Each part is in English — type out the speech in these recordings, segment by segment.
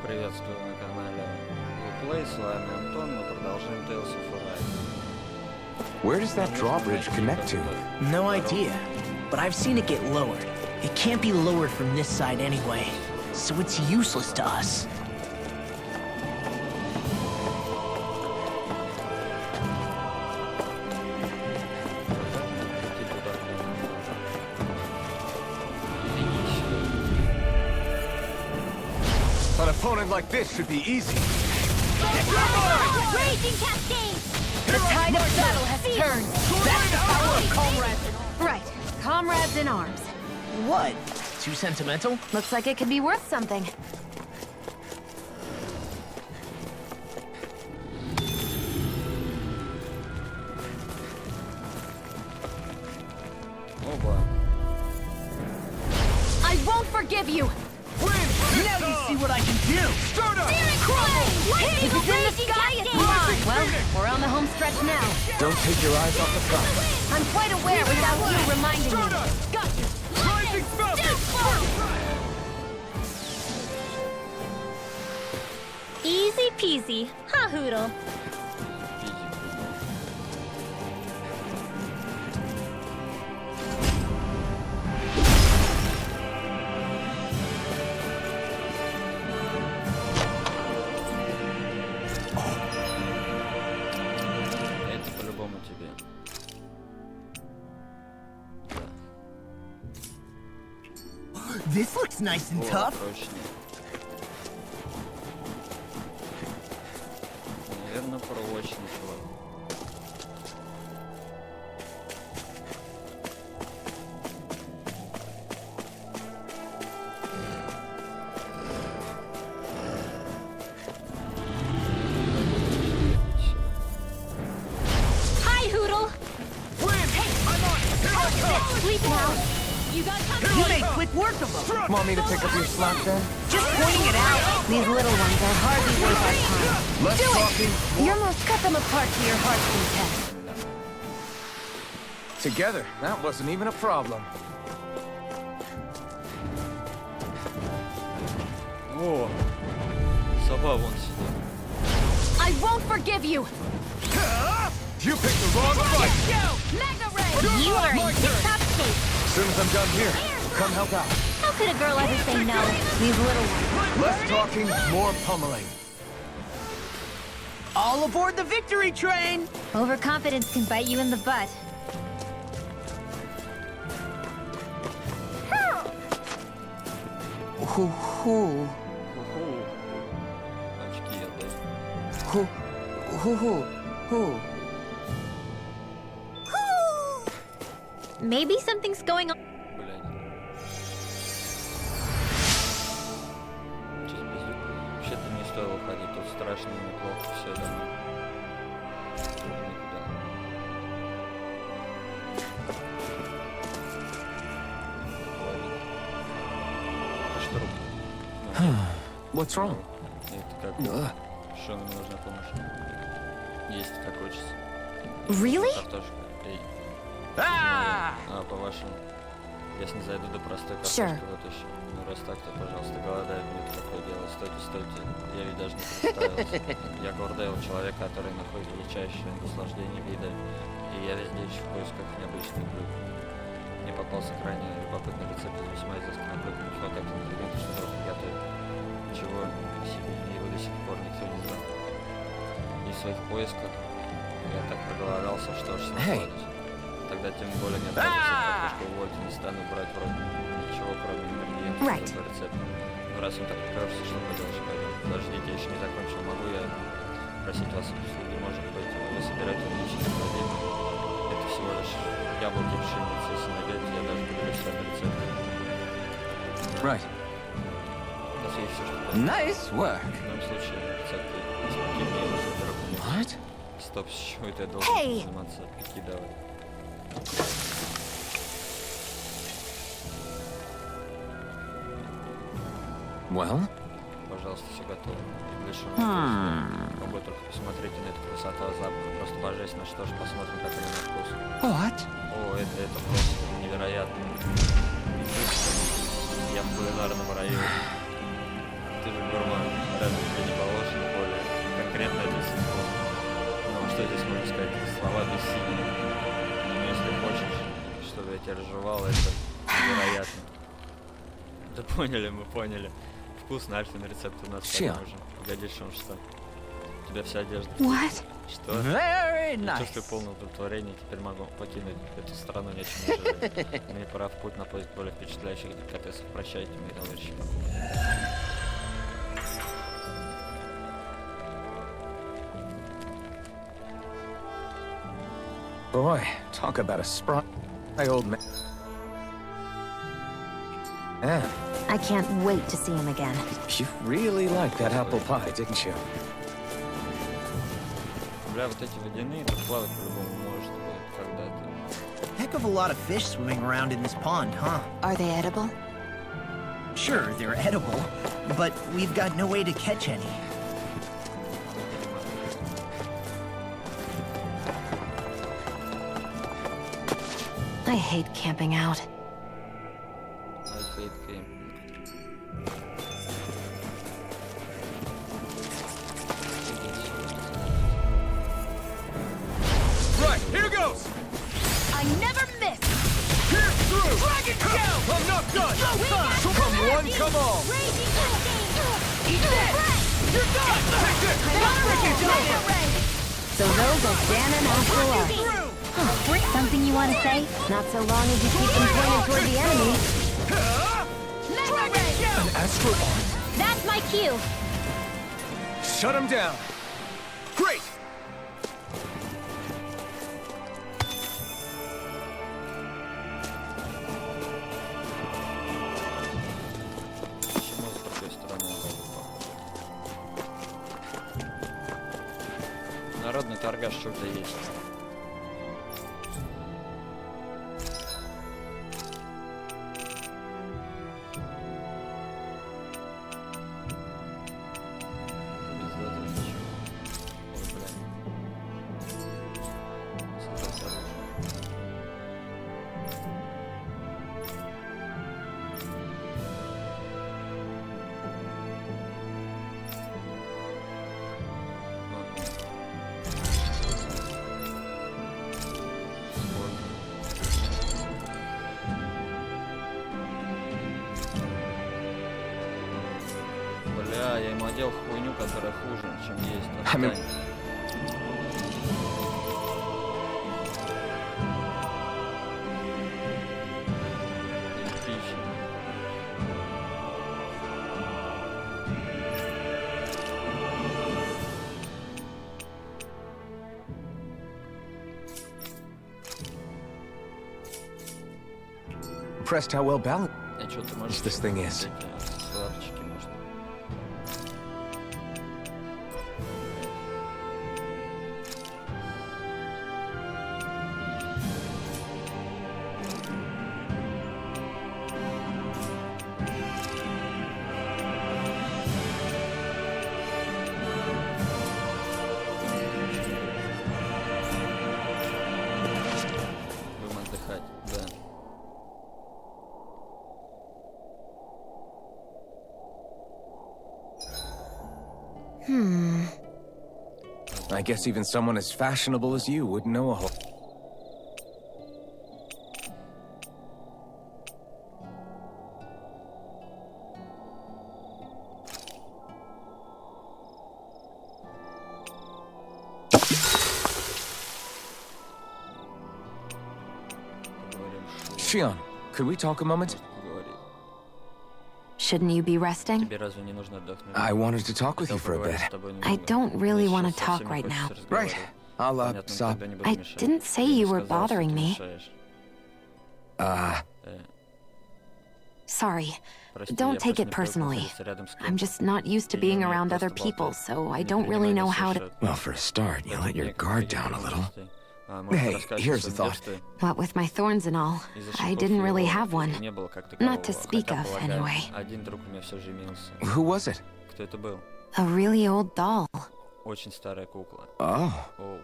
приветствую на канале Looplay, с вами Антон, мы продолжаем Tales of Arise. Where does that drawbridge connect to? No idea, but I've seen it get lowered. It can't be lowered from this side anyway, so it's useless to us. An opponent like this should be easy. Raging cascade! The tide of battle has turned. That's the power of comrades. Right. Comrades in arms. What? Too sentimental? Looks like it could be worth something. I won't forgive you! Now you see what I can do! If it's in the sky, it's mine! Well, we're on the home stretch now. Don't take your eyes off the prize. I'm quite aware without you reminding me. Got you! Easy peasy, ha hoodle. Это по-любому тебе. This looks nice and О, tough. прочнее. Наверное, прочнее, чувак. Hi, Hoodle! Sleep now! You got company! You made quick work of them. Want me to pick up your slack then? Just pointing it out. These little ones are hardly worth our time. Less talking, You almost cut them apart to your heart's content. together. That wasn't even a problem. О, сова вон сидит. I won't forgive you! You picked the wrong fight. Mega Ray! You are in tip-top shape! As soon as I'm done here, come help out. How could a girl ever say no? These little ones. Less talking, more pummeling. All aboard the victory train! Overconfidence can bite you in the butt. Hoo-hoo. Ху-ху. Очки отдай. Hoo-hoo. Maybe something's going on. Блядь. Сейчас пиздюк. Вообще-то не стоило уходить, тут страшно и неплохо все давно. Никуда. Это что руки? What's wrong? Это как? Что мне нужна помощь? Есть как хочется. Really? Картошка. Эй. Ah! А, по-вашему, если зайду до простой Sure. картошки, вот еще. Ну, раз так, то, пожалуйста, голодает, мне такое дело. Стойте, стойте. Я ведь даже не представился. Я Гордейл, человек, который находит величайшее наслаждение вида. И я везде ищу в поисках необычных блюд. Мне попался крайне любопытный рецепт из весьма изысканного блюда. Ничего как интеллигентно, что просто готовит. Ничего себе, его до сих пор никто не знал. И в своих поисках я так проголодался, что аж снохладить. Тогда тем более не отказываюсь от картошки, увольте, не стану брать вроде ничего, кроме ингредиентов этого рецепта. Но раз он так уперся, что поделаешь, пойдем. Подождите, я еще не закончил. Могу я просить вас услуги? Может быть, вы собираете отличные холодильник? Это всего лишь яблоки, пшеница. Если найдете, я даже поделюсь с вами рецептом. Right. У нас есть все, что надо. Nice work. В любом случае, рецепты из пекина и супер. What? Стоп, с чего это я должен Hey! заниматься? Прикидывай. Well? Пожалуйста, все готово. И лишь Вы только посмотрите на эту красоту, запах просто божественно. Что ж, посмотрим, как они на вкус. What? О, это просто невероятно. Я в кулинарном раю. Ты же гурман. разве тебе не положено более конкретно объяснить? Ну, что здесь можно сказать? Слова бессильные. Ну, если хочешь, чтобы я тебя разжевал, это невероятно. Да поняли, мы поняли. Вкусно, Альфин рецепт у нас Чё? уже. Погоди, что что? У тебя вся одежда. What? Что? Very Я nice. чувствую полное удовлетворение, теперь могу покинуть эту страну, нечем жалеть. Мне пора в путь на поиск более впечатляющих деликатесов. Прощайте, мои товарищи. Boy, talk about a spry old man. Man, I can't wait to see him again. you really liked that apple pie, didn't you? Бля, вот эти водяные, тут плавать по-любому может будет когда-то. Heck of a lot of fish swimming around in this pond, huh? Are they edible? Sure, they're edible, but we've got no way to catch any. I hate camping out. Right, here goes! I never miss. Here through! Dragon Shell! I'm not done! Come one, come all! Raging instinct. Eat this! You're done! Take this! Mega ray. So those are Dan and Astro. Something you want to say? Not so long as you keep them pointed toward the enemy. Mega ray. An astro arm! That's my cue. Shut him down! Great! Почему с другой стороны? Народный торгаш что-то есть. Без этого ничего. Ой, блин. Создать оружие. Бля, я ему одел хуйню, которая хуже, чем есть. Амин. Отстань. Пища. Impressed how well balanced А что ты можешь? this thing is. Эти аксессуарчики, может? Будем отдыхать, да. I guess even someone as fashionable as you wouldn't know a whole... Поговорим шо. Shion, could we talk a moment? Поговорить. Shouldn't you be resting? Тебе разве не нужно отдохнуть? I wanted to talk with you for a bit. I don't really want to talk right now. Right. I'll, stop. I didn't say you were bothering me. Sorry. Don't take it personally. I'm just not used to being around other people, so I don't really know how to... Well, for a start, you let your guard down a little. Hey, here's a thought. What with my thorns and all, I didn't really have one. Not to speak of, anyway. Один друг у меня все же имелся. Who was it? Кто это был? A really old doll. Очень старая кукла. Oh. Оу.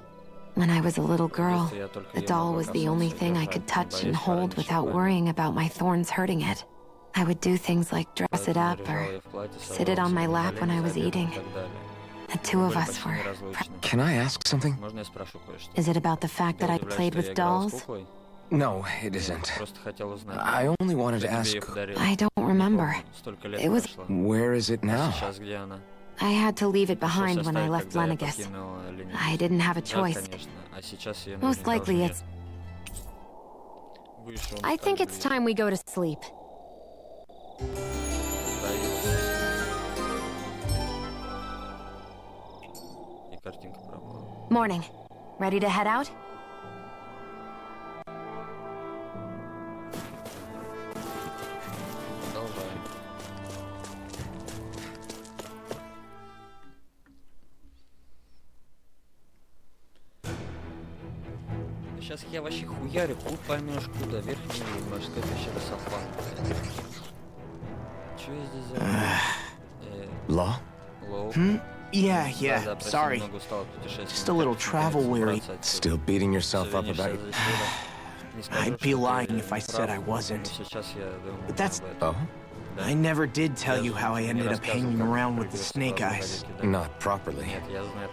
When I was a little girl, the doll was the only thing I could touch and hold without worrying about my thorns hurting it. I would do things like dress it up or sit it on my lap when I was eating. The two of us were... Can I ask something? Можно я спрошу кое-что? Is it about the fact that I played with dolls? No, it isn't. Просто хотел узнать. I only wanted to ask, I don't remember. Столько лет It was- прошло. where is it now? Сейчас где она? I had to leave it behind when I Оставить, left когда я Lenegus. покинула Ленегис. I didn't have a Жаль, choice. конечно. А сейчас её Most наверняка likely уже it's... нет. Вышел, I think it's time we go to sleep. И картинка пропала. Morning. Ready to head out? Давай. Сейчас я вообще хуярю, хуй поймешь куда, верхний или морской пещеры Сафан. Чё я здесь за... Law? Лоу. Yeah, Да, yeah. прости, Sorry. немного устал от путешествия. Just a little travel weary. Still beating yourself up about... I'd be lying if I said I wasn't. But that's- Oh? I never did tell you how I ended up hanging around with the Snake Eyes. Not properly.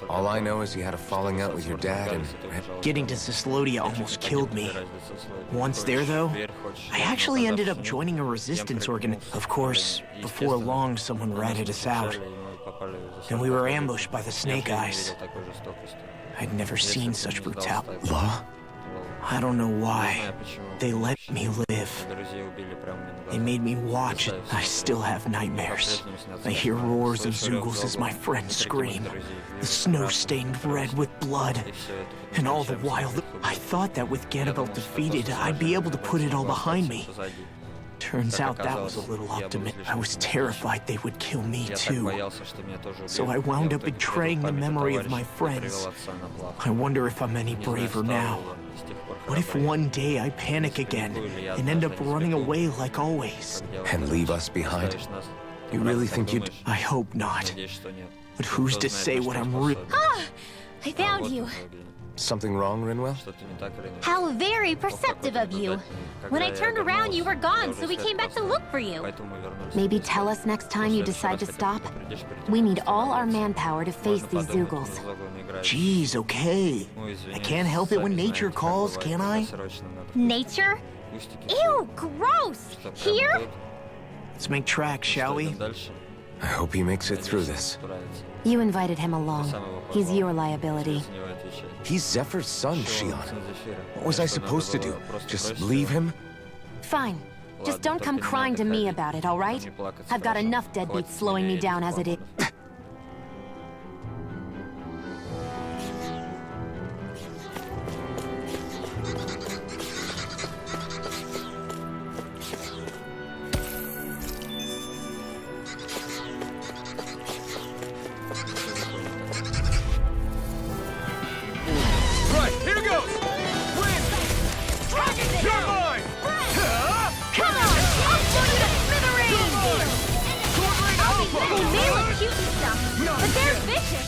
All I know is you had a falling out with your dad and... Getting to Ciclodia almost killed me. Once there, though, I actually ended up joining a resistance organ. Of course, before long, someone ratted us out, and we were ambushed by the Snake Eyes. I'd never seen such brutality. Law? I don't know why. They let me live. They made me watch it. I still have nightmares. I hear roars of Zeugles as my friends scream. The snow stained red with blood. And all the while, I thought that with Ganabelt defeated, I'd be able to put it all behind me. Turns out that was a little optimistic. I was terrified they would kill me too. So I wound up betraying the memory of my friends. I wonder if I'm any braver now. What if one day I panic again and end up running away like always? And leave us behind? You really think you'd... I hope not. But who's to say what I'm Ah! I found you. Something wrong, Rinwell? How very perceptive of you. When I turned around, you were gone, so we came back to look for you. Maybe tell us next time you decide to stop. We need all our manpower to face these Zeugles. Jeez, okay. I can't help it when nature calls, can I? Nature? Ew, gross! Here? Let's make tracks, shall we? I hope he makes it through this. You invited him along. He's your liability. He's Zephyr's son, Shion. What was I supposed to do? Just leave him? Fine. Just don't come crying to me about it, all right? I've got enough deadbeats slowing me down as it is. Right, here goes! Win! You're mine! Come on! I'll blow you to smithereens! I'll be good and nail and cute and stuff, but they're vicious!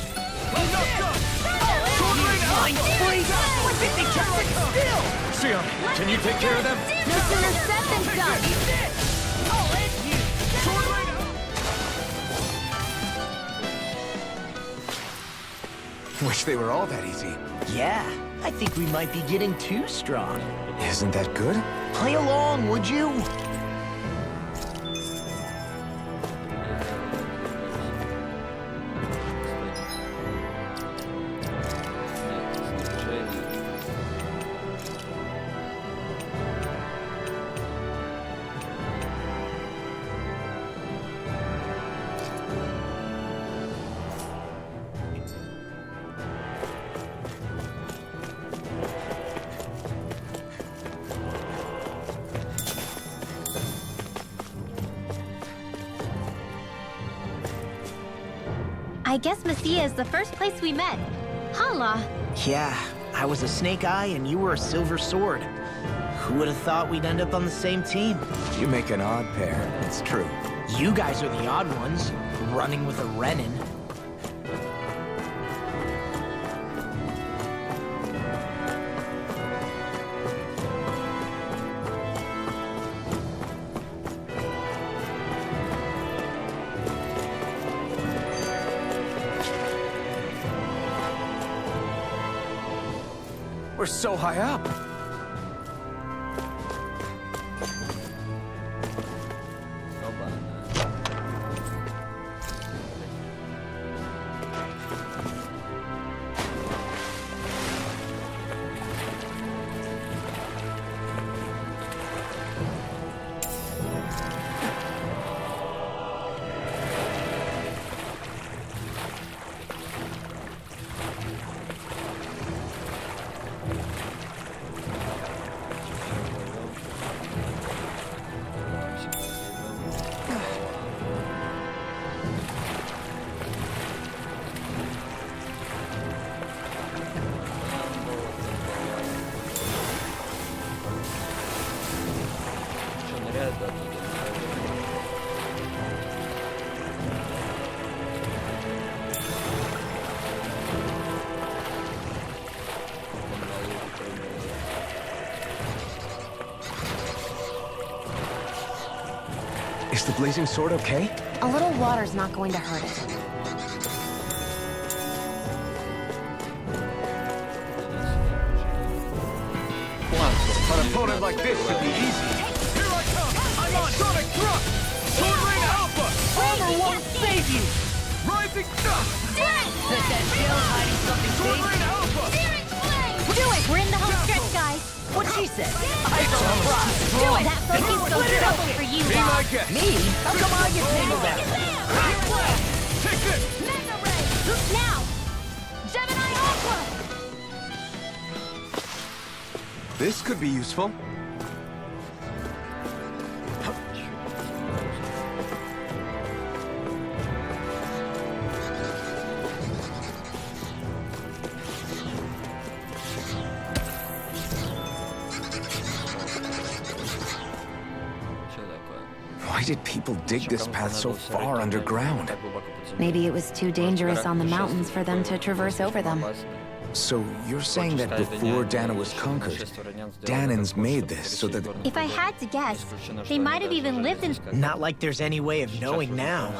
What did they kept it still? Shion, can you take care of them? No sooner said than done! Wish they were all that easy. Yeah, I think we might be getting too strong. Isn't that good? Play along, would you? I guess Messia is the first place we met. Hala. Yeah, I was a Snake Eye and you were a Silver Sword. Who would have thought we'd end up on the same team? You make an odd pair, it's true. You guys are the odd ones, running with a Renin. we're so high up. Is the blazing sword okay? A little water's not going to hurt it. An opponent like this should be easy. Here I come! I'm on Sonic Thrust! Sword Rain Alpha! Armor won't save you! Rising Dust! Set that shell hiding something Sword Rain Alpha! Do it! We're in the home stretch, guys. What she said? Do it! That focus goes double for you, Be my guest! Me? How come I get singled out? Take this! Mega Ray! Now! Gemini Aqua! This could be useful. Why did people dig this path so far underground? Maybe it was too dangerous on the mountains for them to traverse over them. So you're saying that before Dana was conquered, Danans made this so that... If I had to guess, they might have even lived in... Not like there's any way of knowing now.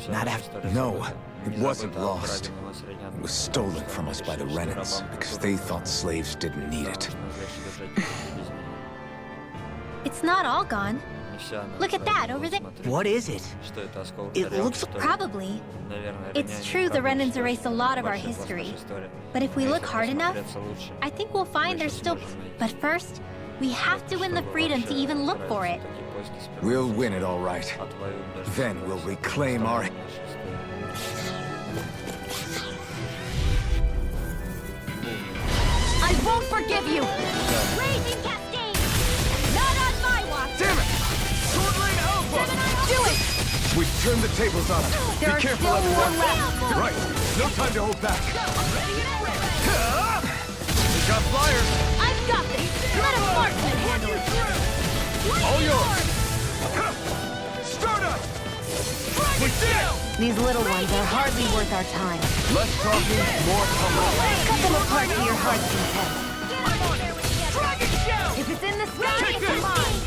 Not after... No, it wasn't lost. It was stolen from us by the Renans, because they thought slaves didn't need it. It's not all gone. Look at that, over there. What is it? It looks... Probably. It's true the Renans erased a lot of our history. But if we look hard enough, I think we'll find there's still... But first, we have to win the freedom to even look for it. We'll win it all right. Then we'll reclaim our... I won't forgive you! Raging Cascade! Not on my watch! Damn it! Sword Rain Alpha! Do it! We've turned the tables on him. There are careful, still everyone. one left! Right, no time to hold back. We got flyers! I've got this! Let a marksman handle it! All yours! Start up! We down! These little ones are hardly worth our time. Less talking, more coming. Cut them apart to your heart's content. Dragon Shell! If it's in the sky, Take it's this! mine!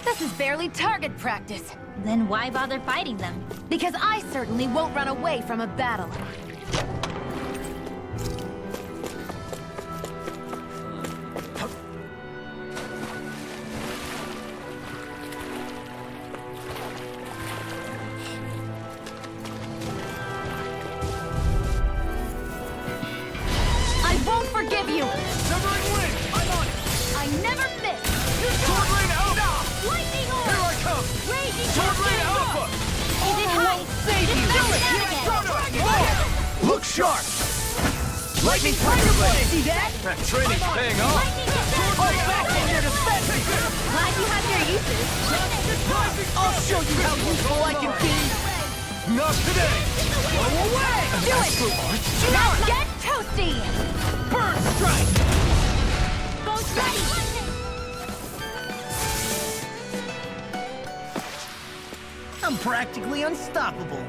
This is barely target practice. Then why bother fighting them? Because I certainly won't run away from a battle. I won't forgive you! Severing Wind! I'm on it! I never miss! Sword Rain Alpha! Lightning Orb! Here I come! Raging Sword Rain Cascade! Alpha! Is it high? Look sharp! Lightning Tiger Blade! See that? That training's paying off! Lightning Back in your defense! Glad you have your uses. I'll show you how useful I can be! Not today! Go away! Do it! Now get toasty! Burn Strike! Goes ready! I'm practically unstoppable.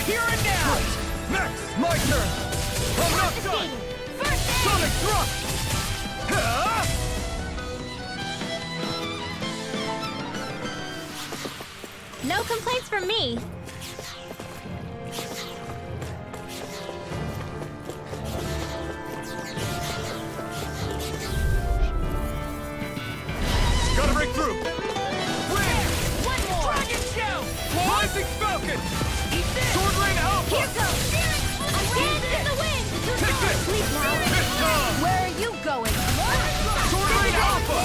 Here and now! Next, my turn! I'm not done! Sonic thrust! No complaints from me. Gotta break through! Win! One more! Dragon Shell! Rising Falcon! Eat this! Sword Ring Alpha! Here goes! Again in the wind! Take this! Please now. This time! Where are you going? Sword Ring Alpha!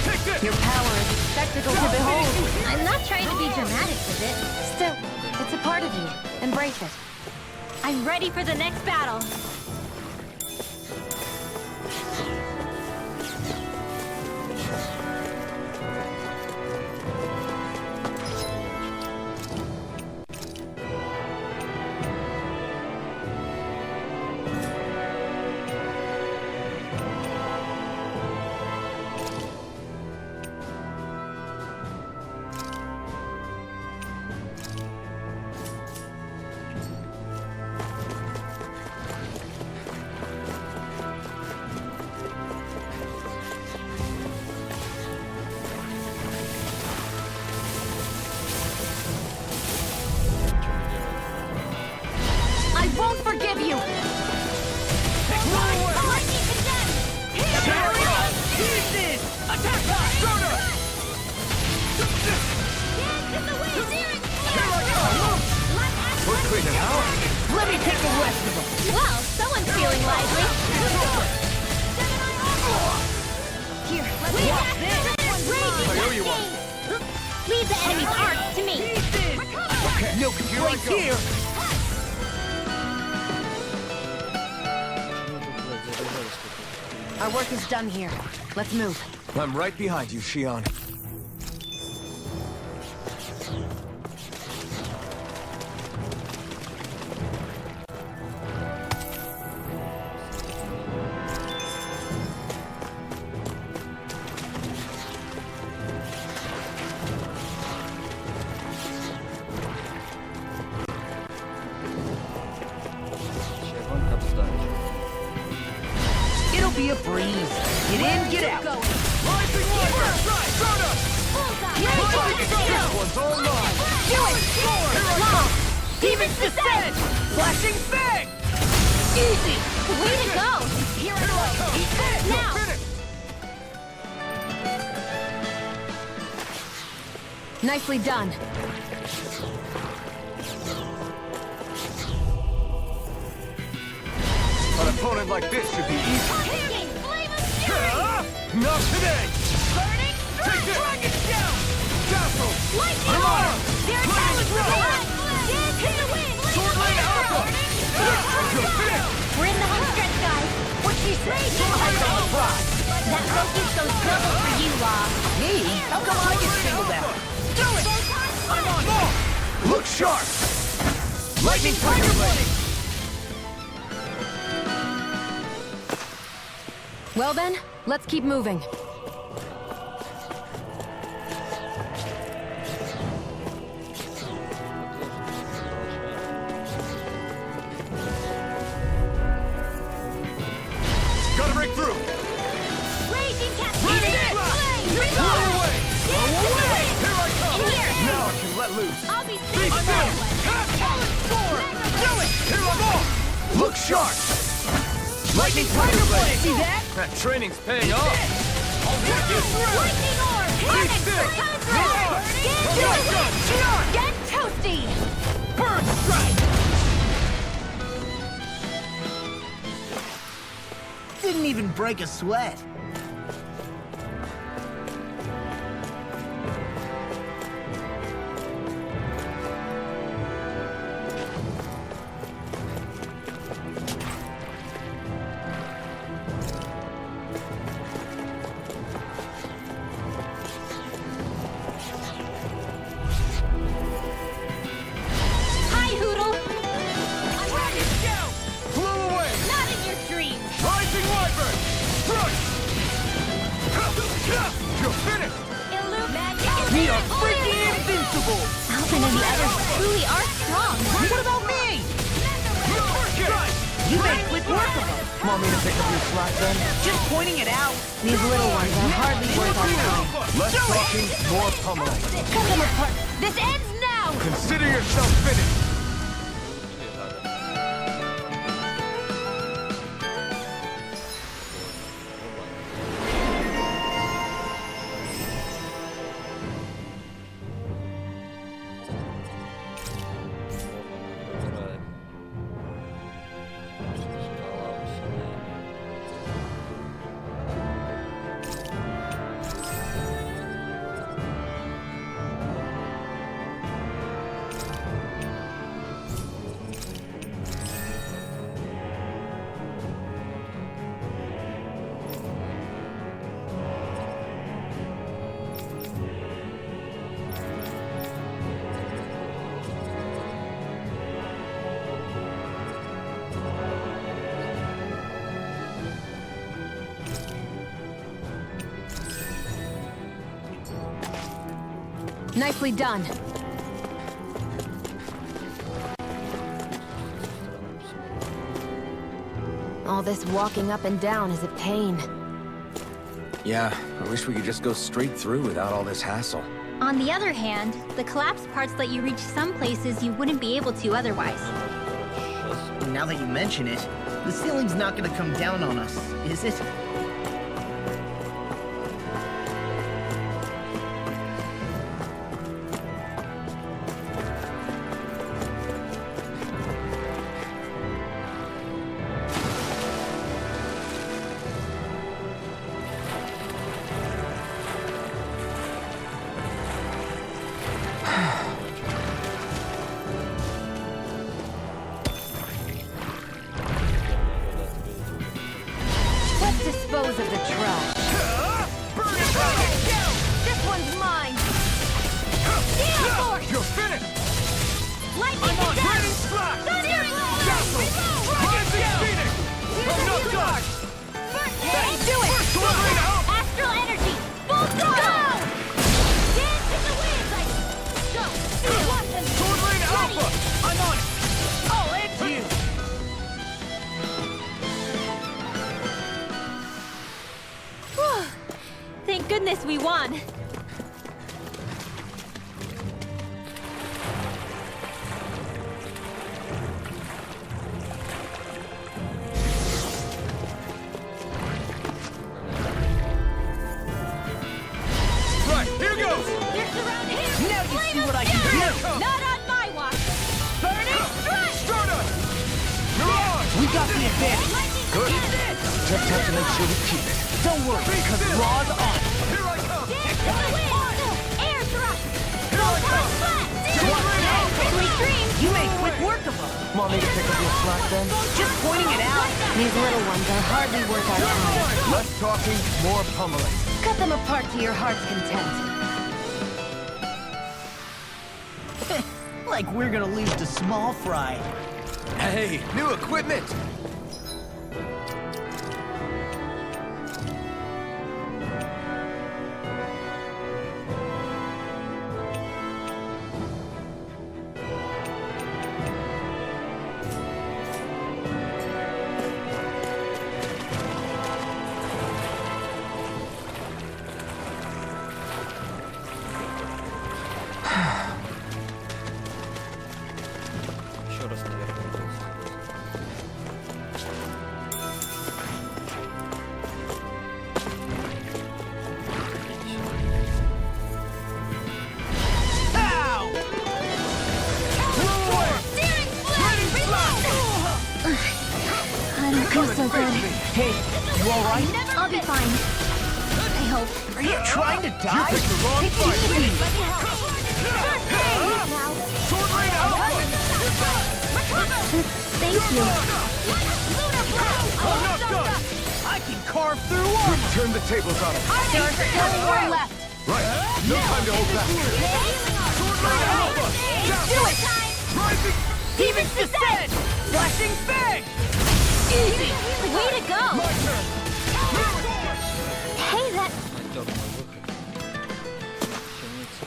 Take this! Your power is a spectacle to behold. I'm not trying to be dramatic with it. Still, it's a part of you. Embrace it. I'm ready for the next battle. I won't forgive you! Pieces! Attack! Soda! Here I come! We're cleaning house! Let me take the rest of them. Well, someone's feeling lively. Here, Watch this. I owe you one. Leave the enemy's arcs to me. Okay, No complaints here. our work is done here. Let's move. I'm right behind you, Shion. It'll be a breeze. Get in, get out. Rising Water! Soda! This one's all mine. Do it! Long! Demon's Descent! Flashing Fang! Easy! Way to go! Here I come! Eat this! Now. Finish! Nicely done. An opponent like this should be easy. Not today! Take this! Dragon Shell! Castle! Lightning Arm! Flaming Throw! Sword Lane Alpha! Finish! We're in the home stretch, guys. What'd she say? I got a prize. That focus goes double for you, Law. Me? How come I get singled out? Do it! I'm on! More! Look sharp! Lightning Tiger Blade! Well then, let's keep moving. Gotta break through! Raging Cat! Blow away! Here I come! In here! Now I can let loose. I'll be Be safe. still! Talent Sword! Do it! Here I'm off! Look sharp! Lightning Tiger Blade! See that? That training's paying off. I'll take you through! Lightning Orb! Be still! Get toasty! Bird Strike! Didn't even break a sweat. Hi, Hoodle! Dragon Shell! Blow away! Not in your dreams! Rising Wyvern! Crush! We are freaking invincible! Alvin and the others truly are strong. What about me? You made quick work of them. Want me to pick up your slack then? Just pointing it out. These little ones are hardly worth our time. Less talking, more pummeling. Cut them apart. This ends now. Consider yourself finished. Nicely done. All this walking up and down is a pain. Yeah, I wish we could just go straight through without all this hassle. On the other hand, the collapsed parts let you reach some places you wouldn't be able to otherwise. Now that you mention it, the ceiling's not gonna come down on us, is it? Let's dispose of the trash. This one's mine. You're finished! Lightning I'm on to Raining death! Slack! Thunder! Rising Phoenix! I'm not done! Do it! Sword Rain out! Astral energy! Full throttle! Dance in the wind! Go! Watch them! Sword Rain Ready! Alpha! I'm on it! I'll end you! Thank goodness we won. Right, here goes! They're surrounded here! Now you Flame see of what I can fury! do. Not on my watch! Burning strike! Stardust! Mirage! We got the advantage. Lightning Good. together! Just have to make sure we keep it. Don't worry, because Raw's on. Here I come! Dance in the wind! Air thrust! Here I come! Flat! Sword Rain Alpha! Sweet dreams! You made quick work of them. Want me to pick up your slack then? Just pointing it out. These little ones are hardly worth our time. Less talking, more pummeling. Cut them apart to your heart's content. Like we're gonna lose to small fry. Hey, new equipment! Еще раз наверх пойдёт. Pow! Steering I don't feel so good. Hey, you alright? I'll be fine. I hope. Are you trying to die? Picked the wrong fight! Sword Rain Alpha! Thank you. I'm not done! I can carve through armor. Turn the tables on it. There's still more left. Right, no time to hold back. Sword Rain Alpha! Do it! Rising! Demons descend! Flashing bang! Easy. Way to go. My turn! Hey, that... Найдёт мой выход. Щениться.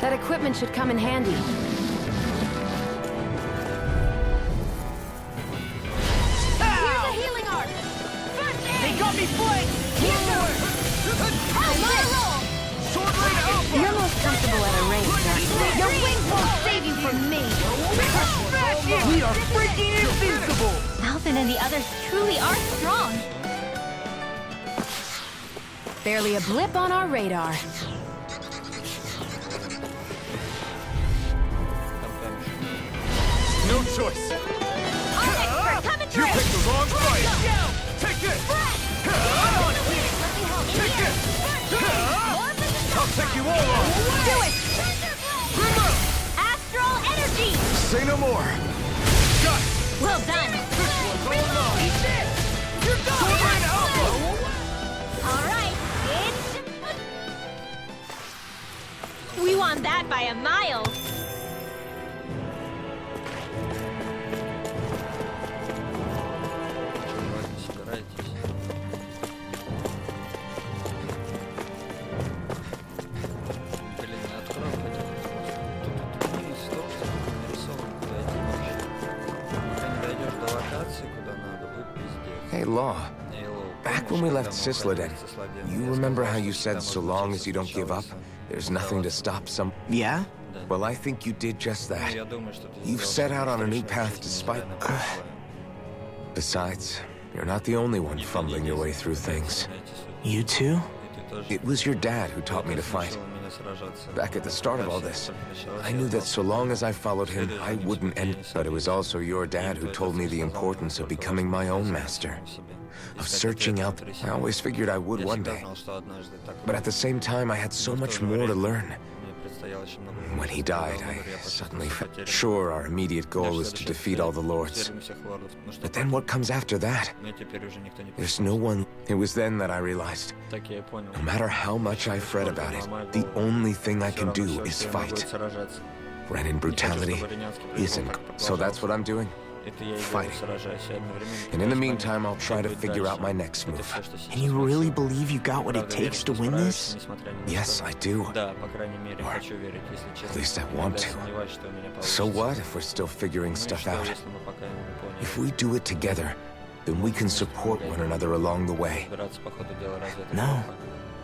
That equipment should come in handy. Here's a healing arc! First aid! They got me flanked! You're most comfortable at a range, aren't you? Your wings won't save you from me! We are freaking invincible! Alvin and the others truly are strong. Barely a blip on our radar. No choice. Coming You through! picked the wrong fight. Take this. Take this. I'll take you all on. Do it! Astral energy! Say no more. Got it. Well done! Eat this. You're done. Alright, we won that by a mile! Hey, Law. Back when we left Cisleden, you remember how you said so long as you don't give up, there's nothing to stop some... Yeah? Well, I think you did just that. You've set out on a new path despite... Besides, you're not the only one fumbling your way through things. You too? It was your dad who taught me to fight. Back at the start of all this, I knew that so long as I followed him, I wouldn't end. But it was also your dad who told me the importance of becoming my own master. Of searching out. I always figured I would one day. But at the same time, I had so much more to learn. When he died, I suddenly felt sure our immediate goal is to defeat all the lords. But then what comes after that? There's no one... It was then that I realized, no matter how much I fret about it, the only thing I can do is fight. Renin brutality isn't... So that's what I'm doing. Fighting. And in the meantime, I'll try to figure out my next move. And you really believe you got what it takes to win this? Yes, I do. Or at least I want to. So what if we're still figuring stuff out? If we do it together, then we can support one another along the way. No.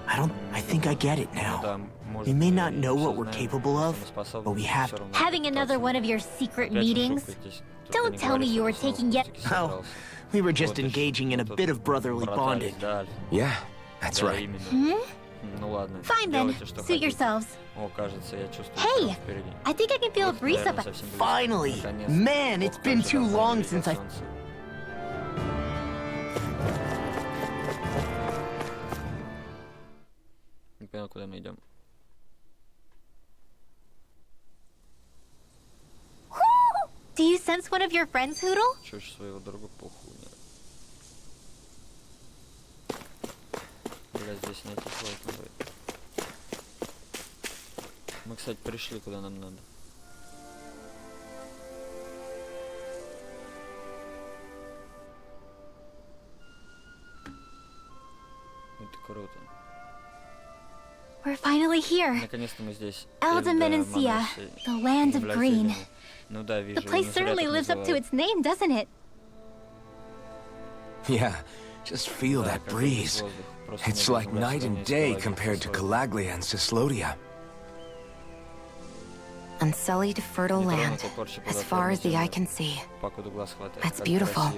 I think I get it now. We may not know what we're capable of, but we have to. Having another one of your secret meetings? Don't tell me you were taking yet. Oh, we were just engaging in a bit of brotherly bonding. Yeah, that's right. Fine then, suit yourselves. Hey, I think I can feel a breeze up. Finally! Man, it's been too long since I... Do you sense one of your friends, Hoodle? Мы, кстати, пришли, куда нам надо. Это круто. We're finally here. Наконец-то мы здесь. Эльде, Menансия, the land of green. Ну да, вижу. The place certainly lives up to its name, doesn't it? Yeah, just feel that breeze. It's like night and day compared to Calaglia and Cislodia. Unsullied, fertile land, as far as the eye can see. That's beautiful.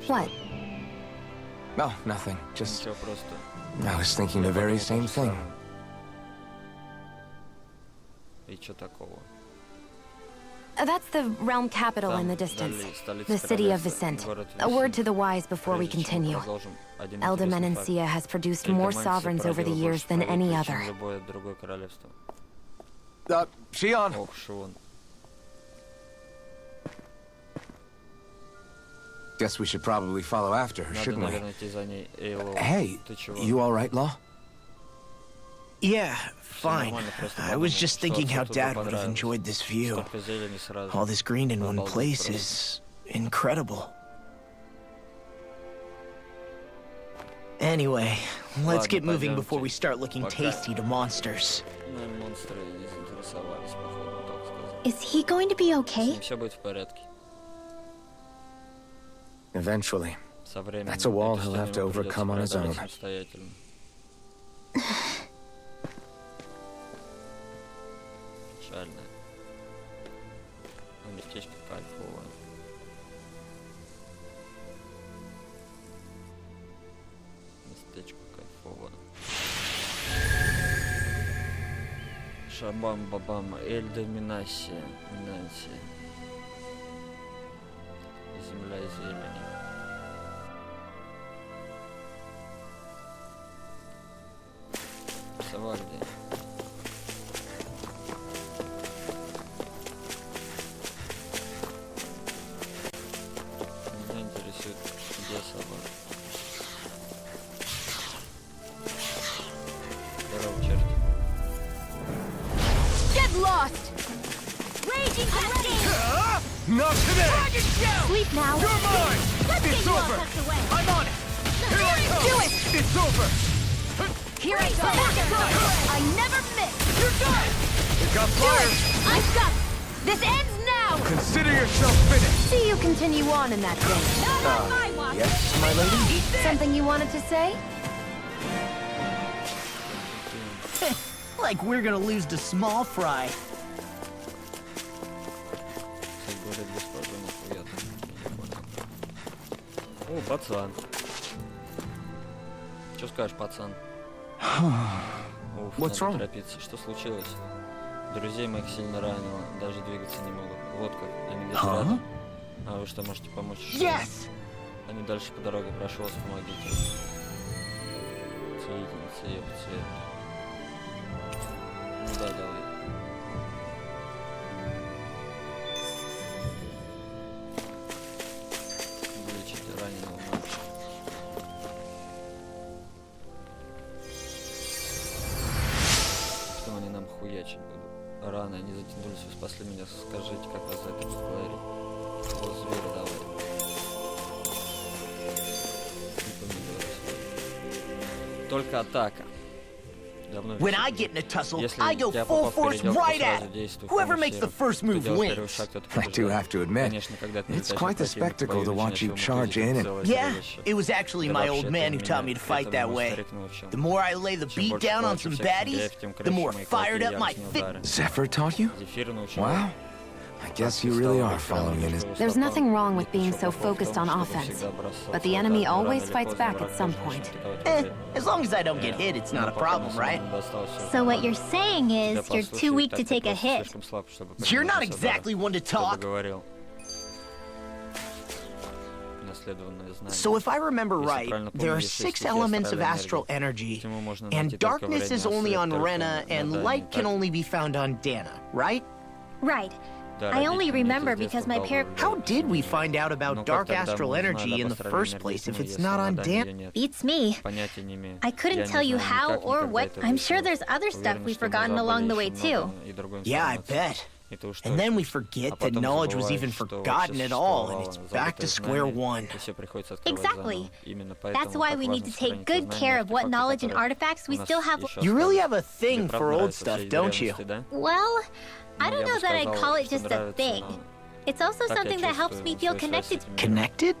What? Oh, nothing. Just... I was thinking the very same thing. That's the realm capital in the distance. The city of Vicent. A word to the wise before we continue. Elde Menансия has produced more sovereigns over the years than any other. Shion! Guess we should probably follow after her, shouldn't we? Hey, you all right, Law? Yeah, fine. I was just thinking how Dad would have enjoyed this view. All this green in one place is incredible. Anyway, Let's get moving before we start looking tasty to monsters. Is he going to be okay? Eventually. That's a wall he'll have to overcome on his own. Шабам-бабам, Эльде, Менансия. Земля зелени. Сова где? Меня интересует, где сова. Здорово, черт. Lost! Raging Not today! Sleep now! You're mine! It's over! I'm on it! Here I come! Do it! It's over! Here I go! I never miss! You're done! It got fired! I'm stuck! This ends now! Consider yourself finished! See you continue on in that vein. Not on my watch! Yes, my lady? Something you wanted to say? Like we're gonna lose to small fry. О, пацан. Что скажешь, пацан? What's wrong? Торопиться. Что случилось? Друзей моих сильно ранило, даже двигаться не могут. Вот как, они где-то рядом. А вы что, можете помочь? Yes! Они дальше по дороге, прошу вас, помогите. Целительница, ее пациент. Ну да, давай. Вылечите раненого мальчика. Что они нам хуячить будут? Рано, они затянулись, вы спасли меня. Скажите, как вас за это благодарить? Вот зверь, давай. Только атака. When I get in a tussle, I go full force right at it. Whoever makes the first move wins. I do have to admit, it's quite the spectacle to watch you charge in and... Yeah, it was actually my old man who taught me to fight that way. The more I lay the beat down on some baddies, the more fired up my fit. Zephyr taught you? Wow. I guess you really are following in his... There's nothing wrong with being so focused on offense, but the enemy always fights back at some point. As long as I don't get hit, it's not a problem, right? So what you're saying is you're too weak to take a hit. You're not exactly one to talk. So if I remember right, there are 6 elements of astral energy, and darkness is only on Rena, and light can only be found on Dana, right? Right. I only remember because my How did we find out about dark astral energy in the first place if it's not on Dan? Beats me. I couldn't tell you how or what. I'm sure there's other stuff we've forgotten along the way too. Yeah, I bet. And then we forget that knowledge was even forgotten at all, and it's back to square one. Exactly. That's why we need to take good care of what knowledge and artifacts we still have. You really have a thing for old stuff, don't you? Well, I don't know that I'd call it just a thing. It's also something that helps me feel connected. Connected?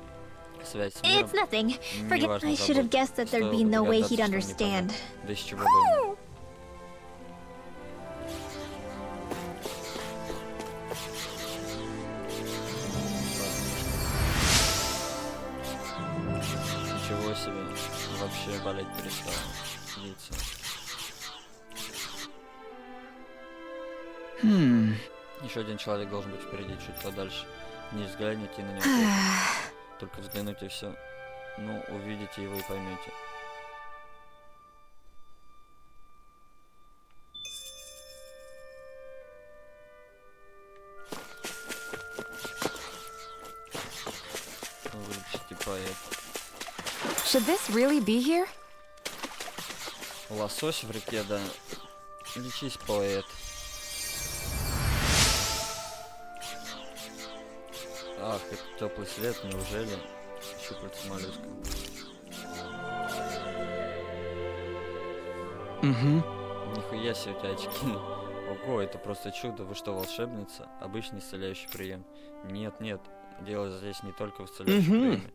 It's nothing. Forget. I should have guessed that there'd be no way he'd understand. Ничего себе. Вообще болеть перестал. Еще один человек должен быть впереди, чуть подальше. Не взгляните на него. Только взглянуть и все. Ну, увидите его и поймете. Вылечите поэт. Should this really be here? Лосось в реке, да. Лечись, поэт. Ах, это теплый свет, неужели? Щупальца моллюска. Нихуя себе у тебя очки. Ого, это просто чудо. Вы что, волшебница? Обычный исцеляющий прием. Нет, нет. Дело здесь не только в исцеляющем приеме.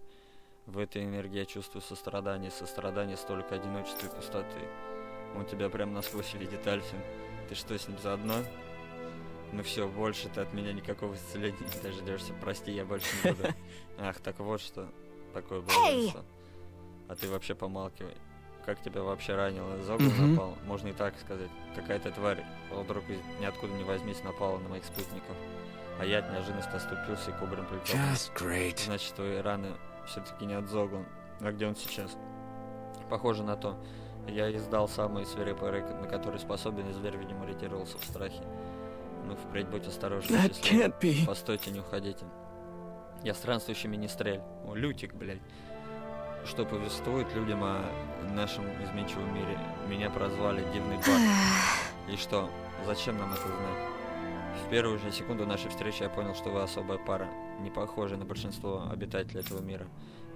В этой энергии я чувствую сострадание. Сострадание столько одиночества и пустоты. Он тебя прям насквозь видит, Альфин. Ты что, с ним заодно? Ну все, больше ты от меня никакого исцеления не дождешься. Прости, я больше не буду. Ах, так вот что такое было. А ты вообще помалкивай. Как тебя вообще ранило? Зогл напал? Можно и так сказать. Какая-то тварь вдруг ниоткуда не возьмись напала на моих спутников. А я от неожиданности оступился и кубарем полетел. Значит, твои раны все-таки не от Зогла. А где он сейчас? Похоже на то. Я издал самый свирепый рык, на который способен, и зверь, видимо, ретировался в страхе. Ну, впредь будь осторожен. Постойте, не уходите. Я странствующий министрель. О, Лютик, блядь. Что повествует людям о нашем изменчивом мире. Меня прозвали Дивный Баг. И что? Зачем нам это знать? В первую же секунду нашей встречи я понял, что вы особая пара, не похожая на большинство обитателей этого мира.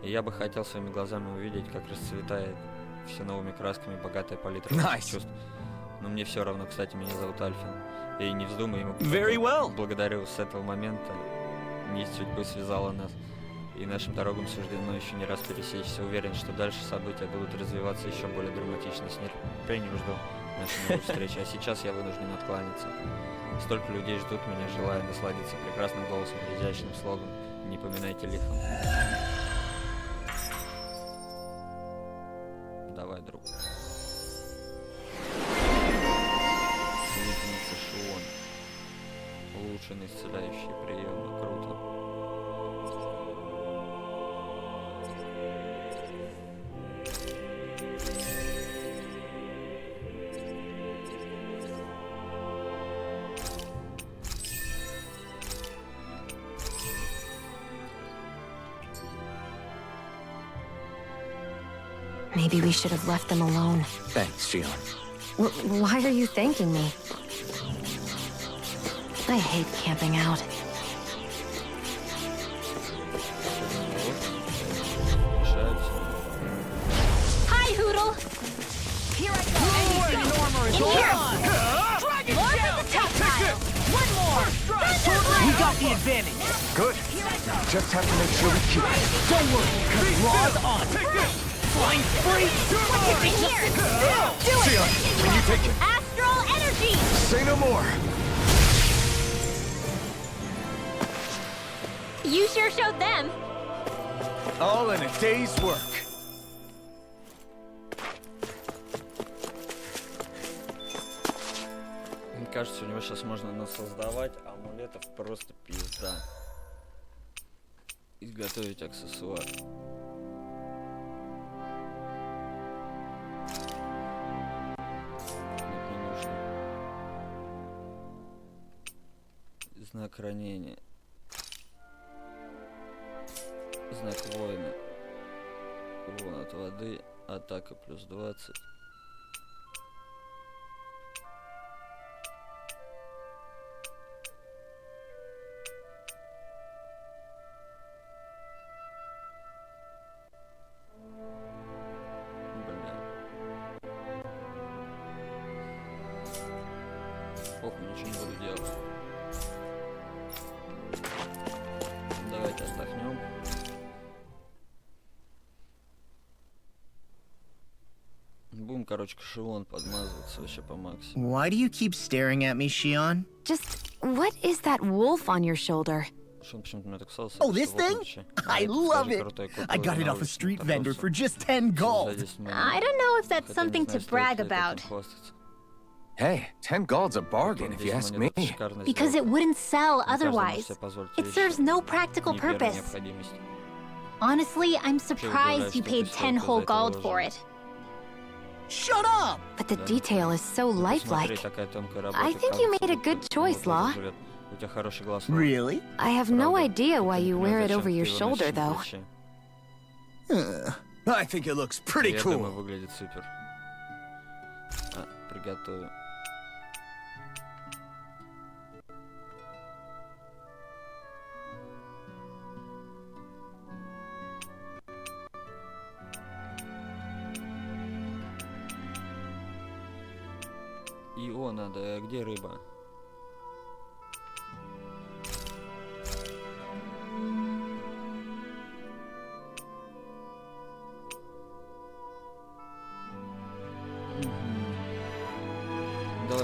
И я бы хотел своими глазами увидеть, как расцветает все новыми красками богатая палитра чувств. Но мне все равно, кстати, меня зовут Альфин. И не вздумай ему... Благодарю, с этого момента нить судьбы связала нас. И нашим дорогам суждено еще не раз пересечься. Уверен, что дальше события будут развиваться еще более драматично. С нетерпением жду нашей новой встречи. А сейчас я вынужден откланяться. Столько людей ждут меня, желая насладиться прекрасным голосом и изящным слогом. Не поминайте лихо. Давай, друг. Ледница Шион. Улучшенный исцеляющий прием. Круто. Maybe we should have left them alone. Thanks, Shion. Why are you thanking me? I hate camping out. Hi, Hoodle! Here I go! In here! More for the top pile! One more! We got the advantage! Good. Just have to make sure we keep it. Don't worry, because Raw's on! Flying free! In here! Do it! Shion, can you take it? Astral energy! Say no more. You sure showed them. All in a day's work. Мне кажется, у него сейчас можно насоздавать амулетов просто пизда. Изготовить аксессуар. Нет, не нужно. Знак хранения. Знак воина. Вон от воды. Атака плюс 20. Похуй, ничего не буду делать. Давайте отдохнем. Будем, короче, кашелон подмазываться вообще по максимуму. Why do you keep staring at me, Shion? Just, what is that wolf on your shoulder? Oh, this thing? I love it! I got it off a street vendor for just 10 gold. I don't know if that's something to brag about. Hey, 10 gold's a bargain if you ask me. Because it wouldn't sell otherwise. It serves no practical purpose. Honestly, I'm surprised you paid 10 whole gold for it. Shut up! But the detail is so lifelike. I think you made a good choice, Law. Really? I have no idea why you wear it over your shoulder, though. I think it looks pretty cool. Выглядит супер. Приготовим. Его надо. Где рыба?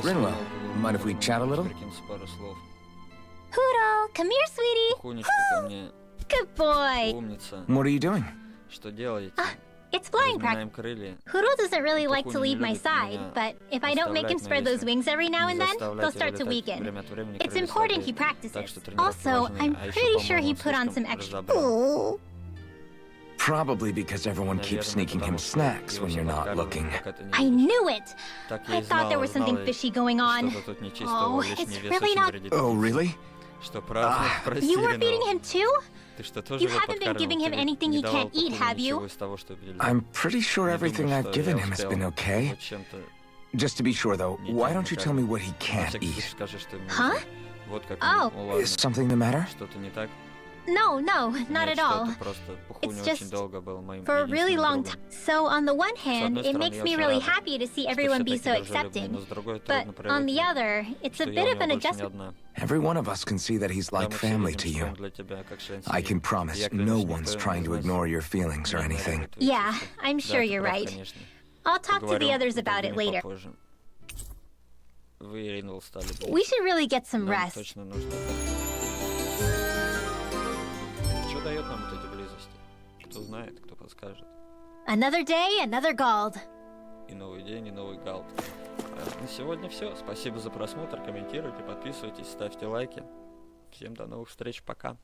Rinwell, mind if we chat a little? Poodle, come here, sweetie. Good boy. What are you doing? Что делаете? It's flying practice. Poodle doesn't really like to leave my side, but if I don't make him spread those wings every now and then, they'll start to weaken. It's important he practices. Also, I'm pretty sure he put on some extra... Ooh. Probably because everyone keeps sneaking him snacks when you're not looking. I knew it! I thought there was something fishy going on. Oh, it's really not... Oh, really? You were feeding him too? You haven't been giving him anything he can't eat, have you? I'm pretty sure everything I've given him has been okay. Just to be sure, though, why don't you tell me what he can't eat? Huh? Oh. Is something the matter? No, not at all. It's just for a really long time. So on the one hand, it makes me really happy to see everyone be so accepting. But on the other, it's a bit of an adjustment. Every one of us can see that he's like family to you. I can promise no one's trying to ignore your feelings or anything. Yeah, I'm sure you're right. I'll talk to the others about it later. We should really get some rest. Дает нам вот эти близости? Кто знает, кто подскажет. Another day, another gold. И новый день, и новый галд. На сегодня все. Спасибо за просмотр. Комментируйте, подписывайтесь, ставьте лайки. Всем до новых встреч. Пока.